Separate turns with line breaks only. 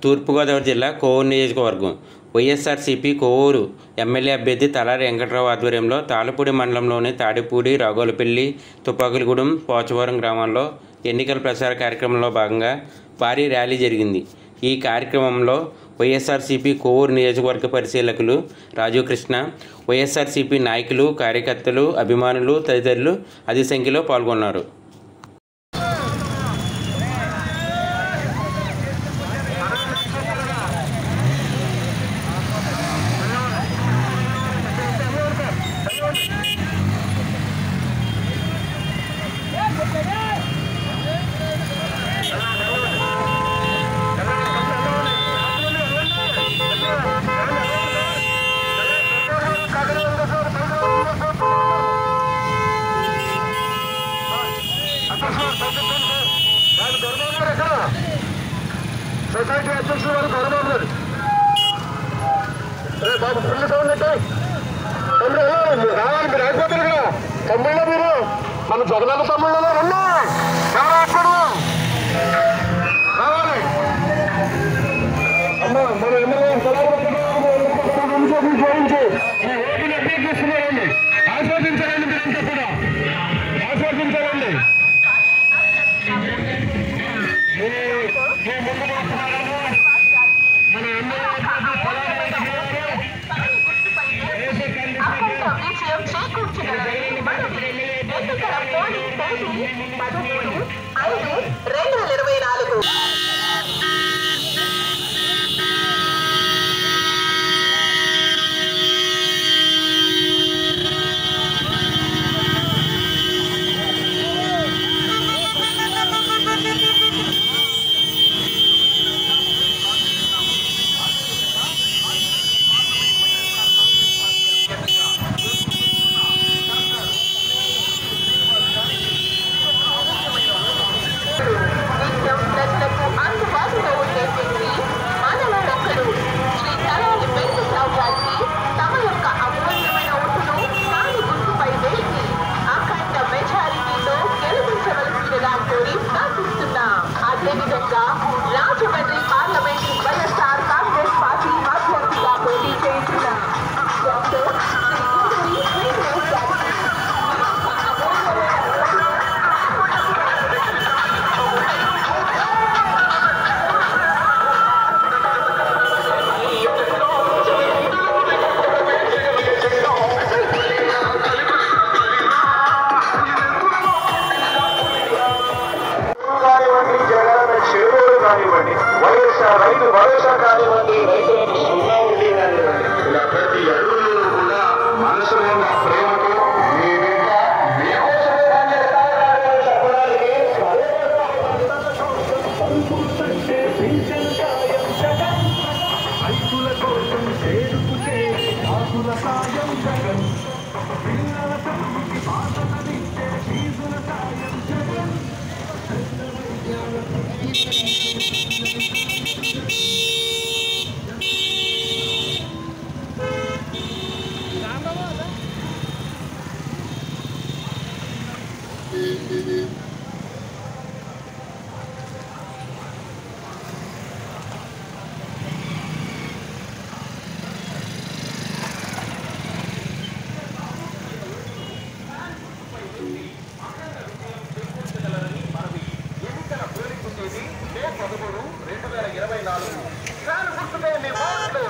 తూర్పుగోదావరి జిల్లా కోవూరు నియోజకవర్గం వైఎస్ఆర్సీపీ కోవూరు ఎమ్మెల్యే అభ్యర్థి తలారి వెంకట్రావు ఆధ్వర్యంలో తాళ్ళపూడి మండలంలోని తాడిపూడి, రాఘోలపల్లి, తుపాకులగూడెం, పోచవరం గ్రామాల్లో ఎన్నికల ప్రచార కార్యక్రమంలో భాగంగా భారీ ర్యాలీ జరిగింది. ఈ కార్యక్రమంలో వైఎస్ఆర్సీపీ కోవూరు నియోజకవర్గ పరిశీలకులు రాజీవ్ కృష్ణ, వైఎస్ఆర్సీపీ నాయకులు, కార్యకర్తలు, అభిమానులు తదితరులు అధిక సంఖ్యలో పాల్గొన్నారు.
సొసైటీ అధ్యక్షులు వారు గౌరవం గారు బాబు ఫుల్ సౌండ్ అంటే రావాలి, మీరు అయిపోతారు కదా. తమ్ముళ్ళ మీరు మన జగనన్న తమ్ముళ్ళలో ఉన్నా రావాలి. అమ్మా మన ఎమ్మెల్యే జోడించి ఈ ఓటుని అభ్యర్థిస్తున్నారండి. ఆస్వాదించాలండి, మీరంతా కూడా ఆస్వాదించాలండి.
విజయం చేకూర్చగలరని మనవి. ఎన్నికల పోలింగ్ తేదీ 13/5/2024. ప్రజలకు అందుబాటులో ఉండే వ్యక్తి మనలో ఒకరు. శ్రీ తలారి వెంకట్రావు గారికి తమ యొక్క అమూల్యమైన ఓటును కాని గుర్తుపై వేసి అఖండ మెజారిటీతో గెలిపించవలసిందిగా కోరి ప్రార్థిస్తున్నాం. అదేవిధంగా రాజమండ్రి పార్లమెంట్ వైఎస్ఆర్ కాంగ్రెస్ పార్టీ అభ్యర్థిగా పోటీ చేస్తున్నాం డాక్టర్ శ్రీ శ్రీనివాస్ గారికి
కానివ్వండి, వైఎస్ఆర్ రైతు భరోసా కానివ్వండి, రైతులకు సున్నా ఉండి కానివ్వండి, ఇలా ప్రతి అడుగులో కూడా మనసులో ఉన్న ప్రేమతో మీ బిడ్డ మీకోసమే పనిచేస్తారని చెప్పడానికి రైతుల కోసం చేరుకునే ఆకుల సాయం జగన్, పిల్లల తల్లికి పాఠమనిచ్చే ఫీజుల సాయం జగన్. ఎన్నికల పోలింగ్ తేదీ 13/2024. గుర్తుపై మీ ఓట్లు